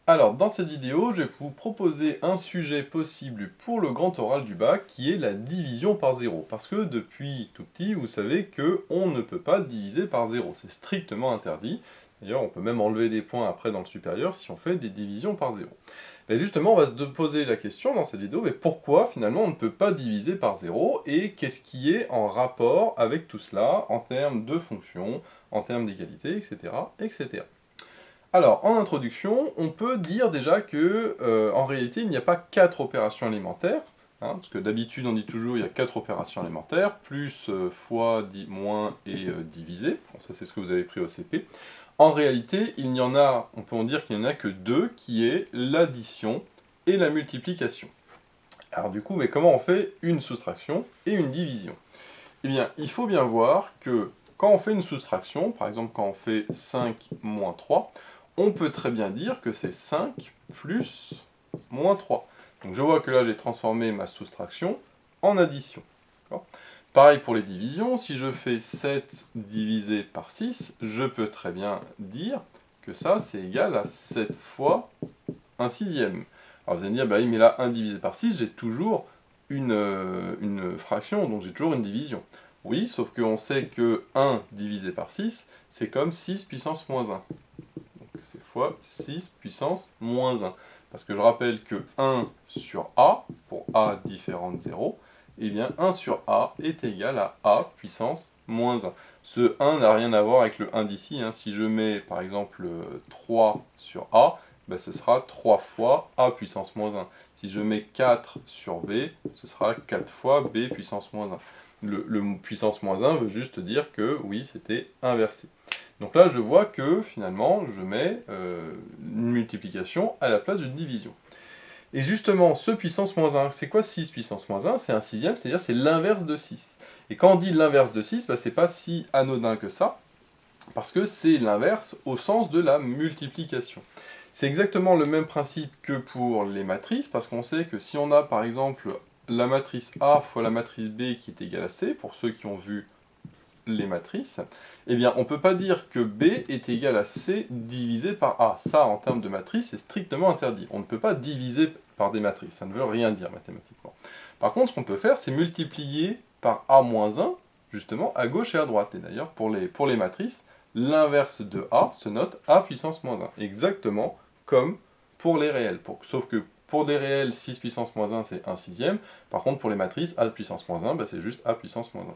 Alors, dans cette vidéo, je vais vous proposer un sujet possible pour le grand oral du bac, qui est la division par zéro. Parce que depuis tout petit, vous savez qu'on ne peut pas diviser par zéro. C'est strictement interdit. D'ailleurs, on peut même enlever des points après dans le supérieur si on fait des divisions par zéro. Mais justement, on va se poser la question dans cette vidéo, mais pourquoi finalement on ne peut pas diviser par zéro, et qu'est-ce qui est en rapport avec tout cela, en termes de fonctions, en termes d'égalité, etc., etc. Alors, en introduction, on peut dire déjà que, en réalité, il n'y a pas 4 opérations élémentaires, hein, parce que d'habitude on dit toujours il y a 4 opérations élémentaires, plus, fois, moins et diviser. Bon, ça c'est ce que vous avez pris au CP. En réalité, il n'y en a, on peut en dire qu'il n'y en a que 2, qui est l'addition et la multiplication. Alors du coup, mais comment on fait une soustraction et une division? Eh bien, il faut bien voir que quand on fait une soustraction, par exemple quand on fait 5 moins 3, on peut très bien dire que c'est 5 plus moins 3. Donc je vois que là j'ai transformé ma soustraction en addition. Pareil pour les divisions, si je fais 7 divisé par 6, je peux très bien dire que ça c'est égal à 7 fois 1 sixième. Alors vous allez me dire, bah oui mais là 1 divisé par 6, j'ai toujours une fraction, donc j'ai toujours une division. Oui, sauf qu'on sait que 1 divisé par 6, c'est comme 6 puissance moins 1. Donc c'est fois 6 puissance moins 1. Parce que je rappelle que 1 sur A, pour A différent de 0, eh bien 1 sur A est égal à A puissance moins 1. Ce 1 n'a rien à voir avec le 1 d'ici. Hein. Si je mets par exemple 3 sur A, ben, ce sera 3 fois A puissance moins 1. Si je mets 4 sur B, ce sera 4 fois B puissance moins 1. Le puissance moins 1 veut juste dire que, oui, c'était inversé. Donc là, je vois que, finalement, je mets une multiplication à la place d'une division. Et justement, ce puissance moins 1, c'est quoi 6 puissance moins 1? C'est un sixième, c'est-à-dire c'est l'inverse de 6. Et quand on dit l'inverse de 6, bah, c'est pas si anodin que ça, parce que c'est l'inverse au sens de la multiplication. C'est exactement le même principe que pour les matrices, parce qu'on sait que si on a par exemple la matrice A fois la matrice B qui est égale à C, pour ceux qui ont vu les matrices, eh bien on ne peut pas dire que B est égal à C divisé par A. Ça, en termes de matrice, c'est strictement interdit. On ne peut pas diviser par des matrices, ça ne veut rien dire mathématiquement. Par contre, ce qu'on peut faire, c'est multiplier par A-1, justement, à gauche et à droite. Et d'ailleurs, pour les matrices, l'inverse de A se note A puissance moins 1. Exactement comme pour les réels. Sauf que pour des réels, 6 puissance moins 1, c'est 1 sixième. Par contre, pour les matrices, A puissance moins 1, bah, c'est juste A puissance moins 1.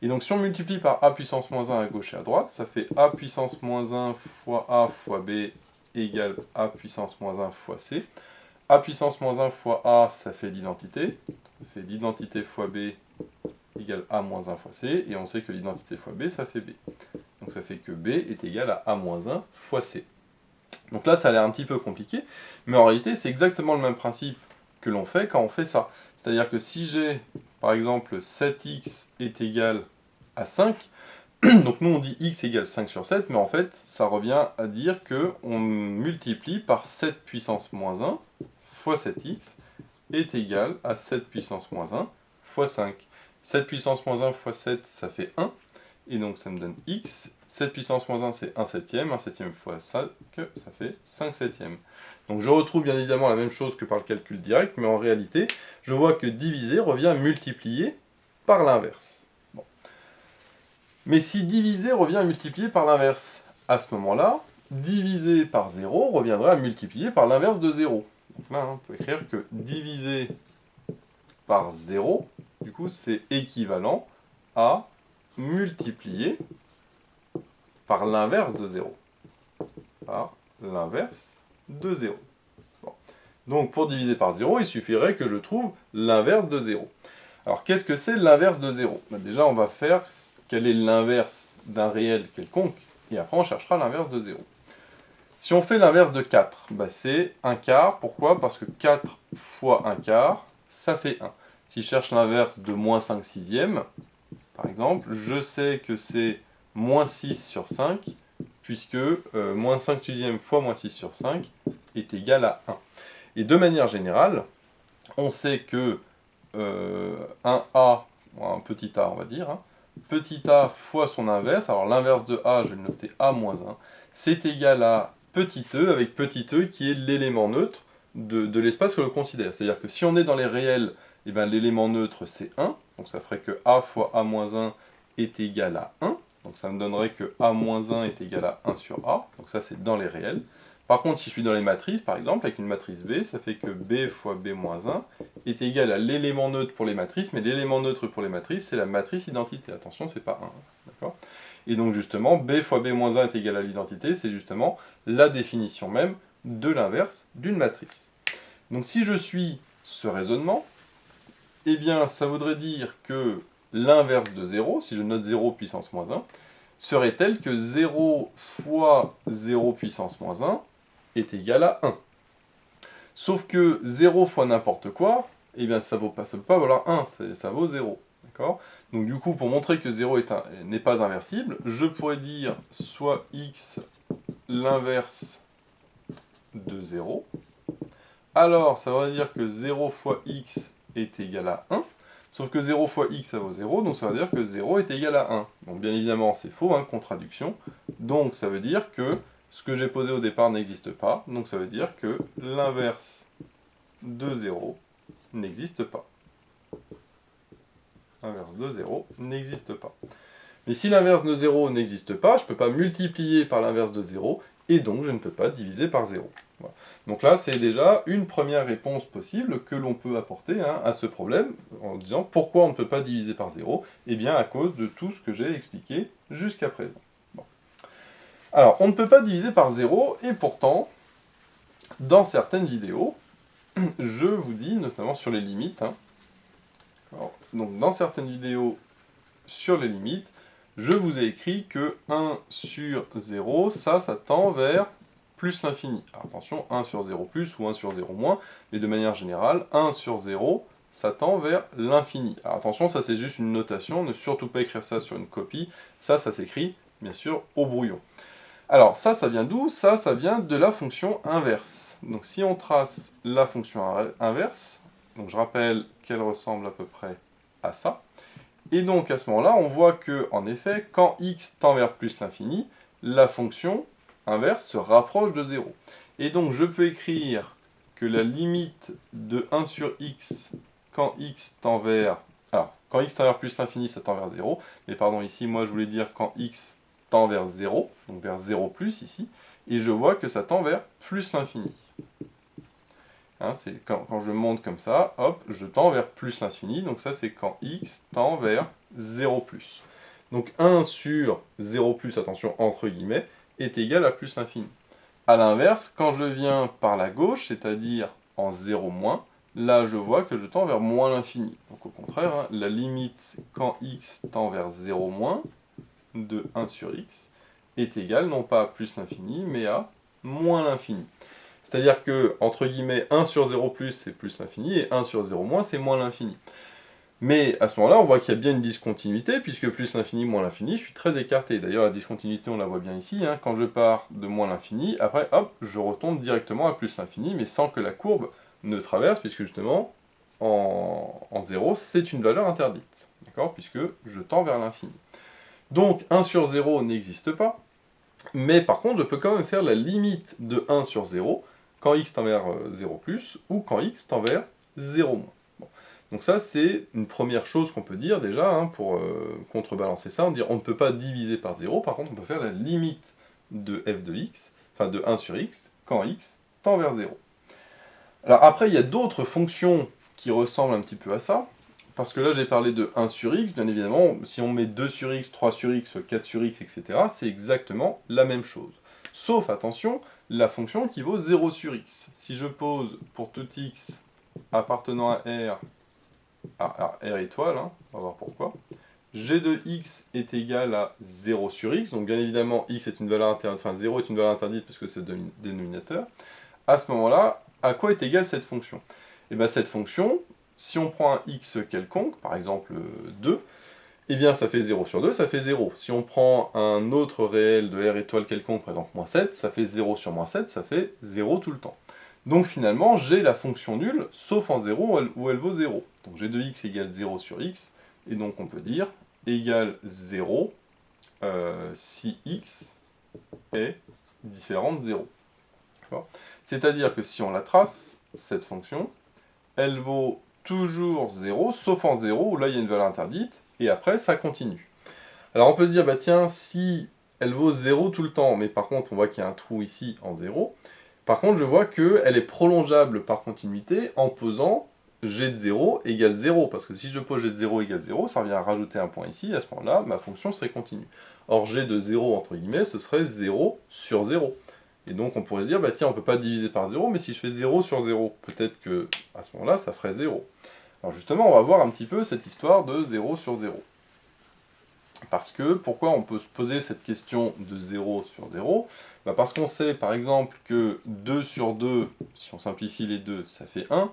Et donc si on multiplie par A puissance moins 1 à gauche et à droite, ça fait A puissance moins 1 fois A fois B égale A puissance moins 1 fois C. A puissance moins 1 fois A, ça fait l'identité. Ça fait l'identité fois B égale A moins 1 fois C. Et on sait que l'identité fois B, ça fait B. Donc ça fait que B est égal à A moins 1 fois C. Donc là, ça a l'air un petit peu compliqué, mais en réalité, c'est exactement le même principe que l'on fait quand on fait ça. C'est-à-dire que si j'ai, par exemple, 7x est égal à 5, donc nous on dit x égale 5 sur 7, mais en fait, ça revient à dire qu'on multiplie par 7 puissance moins 1 fois 7x est égal à 7 puissance moins 1 fois 5. 7 puissance moins 1 fois 7, ça fait 1. Et donc ça me donne x. 7 puissance moins 1, c'est 1 septième. 1 septième fois 5, ça fait 5 septièmes. Donc je retrouve bien évidemment la même chose que par le calcul direct, mais en réalité, je vois que diviser revient à multiplier par l'inverse. Bon. Mais si diviser revient à multiplier par l'inverse, à ce moment-là, diviser par 0 reviendrait à multiplier par l'inverse de 0. Donc là, on peut écrire que diviser par 0, du coup, c'est équivalent à multiplier par l'inverse de 0. Par l'inverse de 0. Bon. Donc pour diviser par 0, il suffirait que je trouve l'inverse de 0. Alors qu'est-ce que c'est l'inverse de 0? Déjà on va faire quel est l'inverse d'un réel quelconque, et après on cherchera l'inverse de 0. Si on fait l'inverse de 4, c'est 1 quart. Pourquoi? Parce que 4 fois 1 quart, ça fait 1. Si je cherche l'inverse de moins 5 sixièmes, par exemple, je sais que c'est moins 6 sur 5, puisque moins 5 sixièmes fois moins 6 sur 5 est égal à 1. Et de manière générale, on sait que un A, un petit a on va dire, hein, petit a fois son inverse, alors l'inverse de A, je vais le noter A moins 1, c'est égal à petit e, avec petit e qui est l'élément neutre de l'espace que l'on considère. C'est-à-dire que si on est dans les réels, eh ben, l'élément neutre c'est 1, donc ça ferait que a fois a-1 est égal à 1, donc ça me donnerait que a-1 est égal à 1 sur a, donc ça c'est dans les réels. Par contre, si je suis dans les matrices, par exemple, avec une matrice B, ça fait que b fois b-1 est égal à l'élément neutre pour les matrices, mais l'élément neutre pour les matrices, c'est la matrice identité. Attention, c'est pas 1, d'accord ? Et donc justement, b fois b-1 est égal à l'identité, c'est justement la définition même de l'inverse d'une matrice. Donc si je suis ce raisonnement, eh bien ça voudrait dire que l'inverse de 0, si je note 0 puissance moins 1, serait tel que 0 fois 0 puissance moins 1 est égal à 1. Sauf que 0 fois n'importe quoi, eh bien ça ne peut pas valoir 1, ça vaut 0. D'accord ? Donc du coup, pour montrer que 0 n'est pas inversible, je pourrais dire soit x l'inverse de 0. Alors, ça veut dire que 0 fois x est égal à 1. Sauf que 0 fois x, ça vaut 0, donc ça veut dire que 0 est égal à 1. Donc bien évidemment, c'est faux, hein, contradiction. Donc ça veut dire que ce que j'ai posé au départ n'existe pas. Donc ça veut dire que l'inverse de 0 n'existe pas. L'inverse de 0 n'existe pas. Mais si l'inverse de 0 n'existe pas, je ne peux pas multiplier par l'inverse de 0, et donc je ne peux pas diviser par 0. Voilà. Donc là, c'est déjà une première réponse possible que l'on peut apporter à ce problème, en disant pourquoi on ne peut pas diviser par 0 ? Eh bien à cause de tout ce que j'ai expliqué jusqu'à présent. Bon. Alors, on ne peut pas diviser par 0, et pourtant, dans certaines vidéos, je vous dis, notamment sur les limites, donc dans certaines vidéos sur les limites, je vous ai écrit que 1 sur 0, ça tend vers plus l'infini. Alors attention, 1 sur 0 plus ou 1 sur 0 moins, mais de manière générale, 1 sur 0, ça tend vers l'infini. Alors attention, ça c'est juste une notation, ne surtout pas écrire ça sur une copie, ça s'écrit, bien sûr, au brouillon. Alors ça vient d'où ? Ça vient de la fonction inverse. Donc si on trace la fonction inverse, donc je rappelle qu'elle ressemble à peu près à ça, et donc à ce moment-là, on voit que, en effet, quand x tend vers plus l'infini, la fonction inverse se rapproche de 0. Et donc je peux écrire que la limite de 1 sur x quand x tend vers... Alors, quand x tend vers plus l'infini, ça tend vers 0. Mais pardon, ici, moi je voulais dire quand x tend vers 0, donc vers 0 plus ici, et je vois que ça tend vers plus l'infini. Hein, c'est quand je monte comme ça, hop, je tends vers plus l'infini, donc ça c'est quand x tend vers 0 plus. Donc 1 sur 0 plus, attention, entre guillemets, est égal à plus l'infini. A l'inverse, quand je viens par la gauche, c'est-à-dire en 0 moins, là je vois que je tends vers moins l'infini. Donc au contraire, hein, la limite quand x tend vers 0 moins de 1 sur x est égale non pas à plus l'infini, mais à moins l'infini. C'est-à-dire que, entre guillemets, 1 sur 0 plus, c'est plus l'infini, et 1 sur 0 moins, c'est moins l'infini. Mais à ce moment-là, on voit qu'il y a bien une discontinuité, puisque plus l'infini, moins l'infini, je suis très écarté. D'ailleurs, la discontinuité, on la voit bien ici, hein, quand je pars de moins l'infini, après, hop, je retombe directement à plus l'infini, mais sans que la courbe ne traverse, puisque justement, en 0, c'est une valeur interdite, d'accord, puisque je tends vers l'infini. Donc, 1 sur 0 n'existe pas, mais par contre, je peux quand même faire la limite de 1 sur 0, quand x tend vers 0 plus, ou quand x tend vers 0 moins. Bon. Donc ça, c'est une première chose qu'on peut dire déjà, hein, pour contrebalancer ça, on ne peut pas diviser par 0, par contre on peut faire la limite de f de x, enfin de 1 sur x, quand x tend vers 0. Alors après, il y a d'autres fonctions qui ressemblent un petit peu à ça, parce que là j'ai parlé de 1 sur x, bien évidemment, si on met 2 sur x, 3 sur x, 4 sur x, etc., c'est exactement la même chose. Sauf, attention, la fonction qui vaut 0 sur x. Si je pose pour tout x appartenant à R étoile, hein, on va voir pourquoi, g de x est égal à 0 sur x, donc bien évidemment x est une valeur interdite, enfin 0 est une valeur interdite parce que c'est le dénominateur. À ce moment-là, à quoi est égale cette fonction ? Et bien cette fonction, si on prend un x quelconque, par exemple 2, eh bien ça fait 0 sur 2, ça fait 0. Si on prend un autre réel de R étoile quelconque, par exemple moins 7, ça fait 0 sur moins 7, ça fait 0 tout le temps. Donc finalement, j'ai la fonction nulle, sauf en 0 où elle vaut 0. Donc g de x égale 0 sur x, et donc on peut dire égale 0 si x est différent de 0. C'est-à-dire que si on la trace, cette fonction, elle vaut toujours 0, sauf en 0, où là il y a une valeur interdite, et après ça continue. Alors on peut se dire, bah tiens, si elle vaut 0 tout le temps, mais par contre on voit qu'il y a un trou ici en 0, par contre je vois qu'elle est prolongeable par continuité en posant g de 0 égale 0, parce que si je pose g de 0 égale 0, ça revient à rajouter un point ici, et à ce moment-là, ma fonction serait continue. Or g de 0, entre guillemets, ce serait 0 sur 0. Et donc on pourrait se dire, bah tiens, on ne peut pas diviser par 0, mais si je fais 0 sur 0, peut-être que à ce moment-là, ça ferait 0. Alors justement, on va voir un petit peu cette histoire de 0 sur 0. Parce que, pourquoi on peut se poser cette question de 0 sur 0 ? Bah parce qu'on sait, par exemple, que 2 sur 2, si on simplifie les deux, ça fait 1.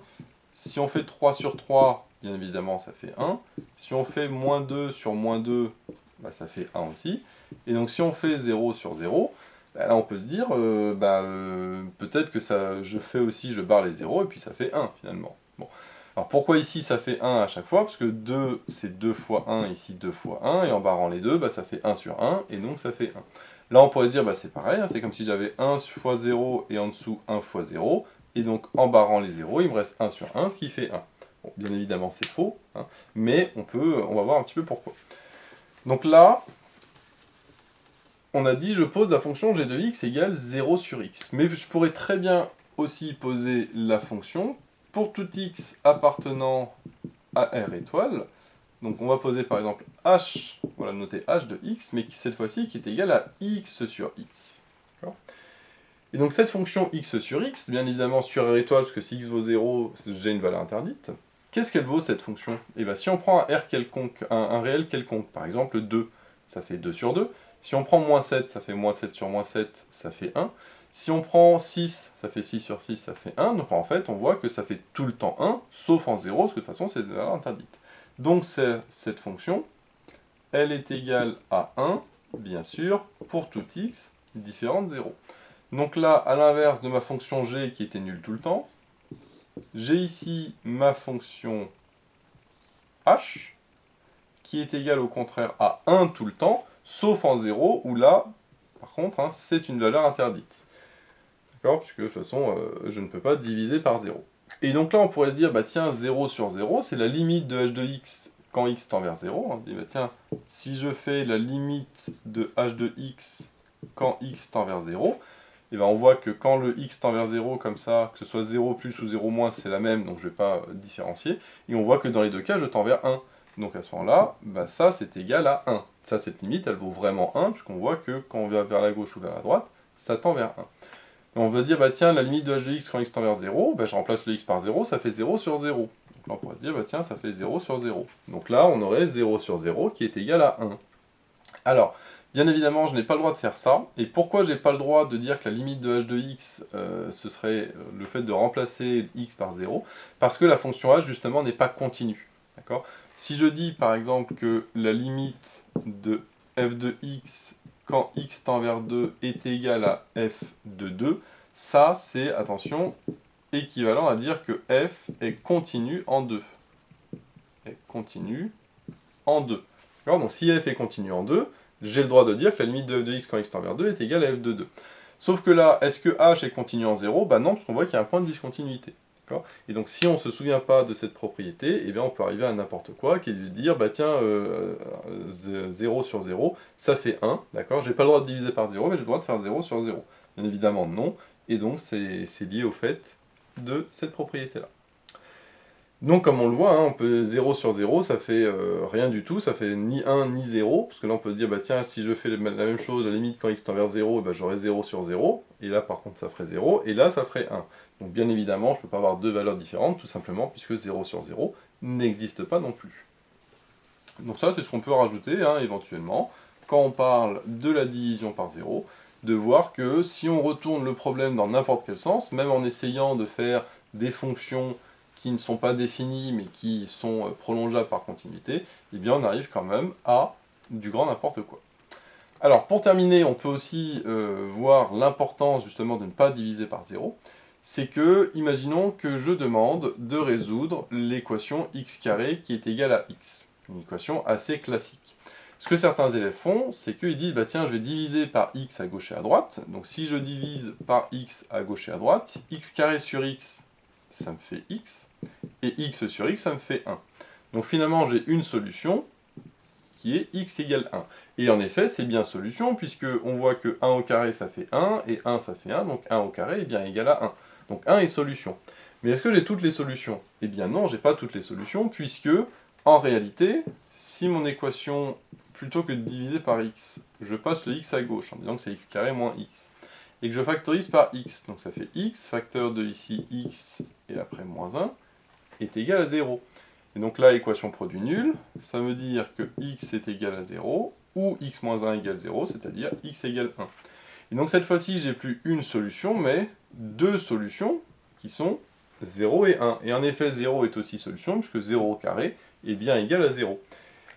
Si on fait 3 sur 3, bien évidemment, ça fait 1. Si on fait moins 2 sur moins 2, bah, ça fait 1 aussi. Et donc, si on fait 0 sur 0, bah, là, on peut se dire, peut-être que ça, je barre les 0, et puis ça fait 1, finalement. Bon. Alors pourquoi ici ça fait 1 à chaque fois? Parce que 2 c'est 2 fois 1, ici 2 fois 1, et en barrant les deux, bah, ça fait 1 sur 1, et donc ça fait 1. Là on pourrait se dire, bah, c'est pareil, hein, c'est comme si j'avais 1 fois 0, et en dessous 1 fois 0, et donc en barrant les 0, il me reste 1 sur 1, ce qui fait 1. Bon, bien évidemment c'est faux, hein, mais on va voir un petit peu pourquoi. Donc là, on a dit, je pose la fonction g de x égale 0 sur x. Mais je pourrais très bien aussi poser la fonction pour tout x appartenant à R étoile. Donc on va poser par exemple h, on va noter h de x, mais cette fois-ci qui est égal à x sur x. Et donc cette fonction x sur x, bien évidemment sur R étoile, parce que si x vaut 0, j'ai une valeur interdite. Qu'est-ce qu'elle vaut cette fonction? Et bien si on prend un R quelconque, un réel quelconque, par exemple 2, ça fait 2 sur 2. Si on prend moins 7, ça fait moins 7 sur moins 7, ça fait 1. Si on prend 6, ça fait 6 sur 6, ça fait 1. Donc en fait, on voit que ça fait tout le temps 1, sauf en 0, parce que de toute façon, c'est une valeur interdite. Donc cette fonction, elle est égale à 1, bien sûr, pour tout x différent de 0. Donc là, à l'inverse de ma fonction g qui était nulle tout le temps, j'ai ici ma fonction h, qui est égale au contraire à 1 tout le temps, sauf en 0, où là, par contre, hein, c'est une valeur interdite. D'accord? Puisque de toute façon, je ne peux pas diviser par 0. Et donc là, on pourrait se dire, bah tiens, 0 sur 0, c'est la limite de h de x quand x tend vers 0. On dit, bah tiens, si je fais la limite de h de x quand x tend vers 0, et ben on voit que quand le x tend vers 0 comme ça, que ce soit 0 plus ou 0 moins, c'est la même, donc je ne vais pas différencier. Et on voit que dans les deux cas, je tends vers 1. Donc à ce moment-là, bah ça c'est égal à 1. Ça, cette limite, elle vaut vraiment 1, puisqu'on voit que quand on va vers la gauche ou vers la droite, ça tend vers 1. Et on va se dire, bah tiens, la limite de h de x quand x tend vers 0, bah je remplace le x par 0, ça fait 0 sur 0. Donc là on pourrait se dire, bah tiens, ça fait 0 sur 0. Donc là, on aurait 0 sur 0 qui est égal à 1. Alors, bien évidemment, je n'ai pas le droit de faire ça. Et pourquoi je n'ai pas le droit de dire que la limite de h de x, ce serait le fait de remplacer x par 0? Parce que la fonction h, justement, n'est pas continue. D'accord? Si je dis, par exemple, que la limite de f de x quand x tend vers 2 est égale à f de 2, ça, c'est, attention, équivalent à dire que f est continue en 2. Est continue en 2. Donc si f est continue en 2, j'ai le droit de dire que la limite de f de x quand x tend vers 2 est égale à f de 2. Sauf que là, est-ce que h est continu en 0? Bah non, parce qu'on voit qu'il y a un point de discontinuité. Et donc si on ne se souvient pas de cette propriété, eh bien on peut arriver à n'importe quoi, qui est de dire, bah tiens, 0 sur 0, ça fait 1, d'accord? J'ai pas le droit de diviser par 0, mais j'ai le droit de faire 0 sur 0. Bien évidemment non, et donc c'est lié au fait de cette propriété-là. Donc comme on le voit, hein, on peut 0 sur 0, ça fait rien du tout, ça fait ni 1 ni 0, parce que là on peut se dire, bah tiens, si je fais la même chose, la limite quand x tend vers 0, bah, j'aurai 0 sur 0, et là par contre ça ferait 0, et là ça ferait 1. Donc bien évidemment, je ne peux pas avoir deux valeurs différentes, tout simplement puisque 0 sur 0 n'existe pas non plus. Donc ça c'est ce qu'on peut rajouter, hein, éventuellement, quand on parle de la division par 0, de voir que si on retourne le problème dans n'importe quel sens, même en essayant de faire des fonctions qui ne sont pas définies mais qui sont prolongeables par continuité, eh bien on arrive quand même à du grand n'importe quoi. Alors pour terminer, on peut aussi voir l'importance justement de ne pas diviser par 0. C'est que, imaginons que je demande de résoudre l'équation x carré qui est égale à x. Une équation assez classique. Ce que certains élèves font, c'est qu'ils disent, bah tiens, je vais diviser par x à gauche et à droite. Donc si je divise par x à gauche et à droite, x carré sur x, ça me fait x, et x sur x, ça me fait 1. Donc finalement, j'ai une solution qui est x égale 1. Et en effet, c'est bien solution, puisque on voit que 1 au carré, ça fait 1, et 1, ça fait 1, donc 1 au carré est bien égal à 1. Donc 1 est solution. Mais est-ce que j'ai toutes les solutions? Eh bien non, j'ai pas toutes les solutions, puisque, en réalité, si mon équation, plutôt que de diviser par x, je passe le x à gauche, en disant que c'est x carré moins x, et que je factorise par x, donc ça fait x, facteur de ici x, et après moins 1, est égal à 0. Et donc là, équation produit nul, ça veut dire que x est égal à 0, ou x moins 1 égale 0, c'est-à-dire x égale 1. Et donc cette fois-ci, j'ai plus une solution, mais deux solutions qui sont 0 et 1. Et en effet, 0 est aussi solution, puisque 0 au carré est bien égal à 0.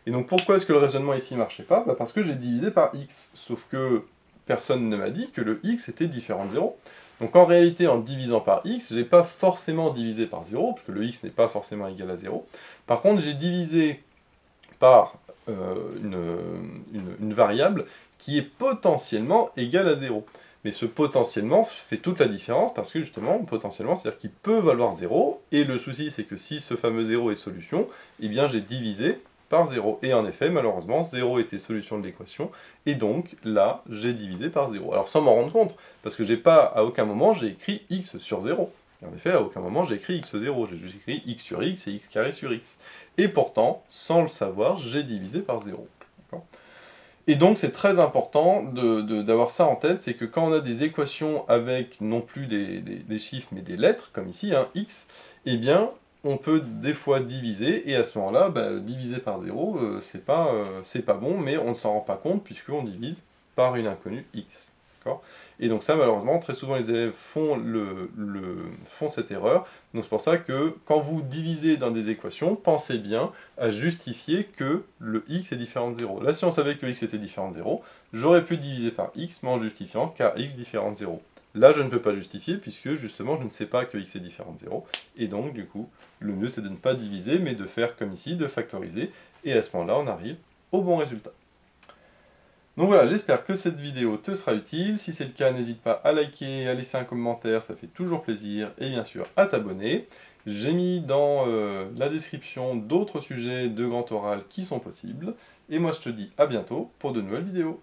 Et donc pourquoi est-ce que le raisonnement ici ne marchait pas? Parce que j'ai divisé par x, sauf que personne ne m'a dit que le x était différent de 0. Donc en réalité, en divisant par x, je n'ai pas forcément divisé par 0, puisque le x n'est pas forcément égal à 0. Par contre, j'ai divisé par une variable qui est potentiellement égale à 0. Mais ce potentiellement fait toute la différence, parce que justement, potentiellement, c'est-à-dire qu'il peut valoir 0, et le souci, c'est que si ce fameux 0 est solution, eh bien j'ai divisé par 0. Et en effet, malheureusement, 0 était solution de l'équation, et donc là, j'ai divisé par 0. Alors sans m'en rendre compte, parce que j'ai pas, à aucun moment, j'ai écrit x sur 0. En effet, à aucun moment, j'ai écrit x0, j'ai juste écrit x sur x et x carré sur x. Et pourtant, sans le savoir, j'ai divisé par 0. Et donc c'est très important d'avoir ça en tête, c'est que quand on a des équations avec non plus des chiffres mais des lettres, comme ici, hein, x, eh bien on peut des fois diviser, et à ce moment-là, diviser par 0, c'est pas bon, mais on ne s'en rend pas compte puisqu'on divise par une inconnue x. Et donc ça, malheureusement, très souvent les élèves font cette erreur. Donc c'est pour ça que quand vous divisez dans des équations, pensez bien à justifier que le x est différent de 0. Là, si on savait que x était différent de 0, j'aurais pu diviser par x, mais en justifiant kx différent de 0. Là, je ne peux pas justifier, puisque justement, je ne sais pas que x est différent de 0. Et donc, du coup, le mieux, c'est de ne pas diviser, mais de faire comme ici, de factoriser. Et à ce moment-là, on arrive au bon résultat. Donc voilà, j'espère que cette vidéo te sera utile. Si c'est le cas, n'hésite pas à liker, à laisser un commentaire, ça fait toujours plaisir. Et bien sûr, à t'abonner. J'ai mis dans la description d'autres sujets de grand oral qui sont possibles. Et moi, je te dis à bientôt pour de nouvelles vidéos.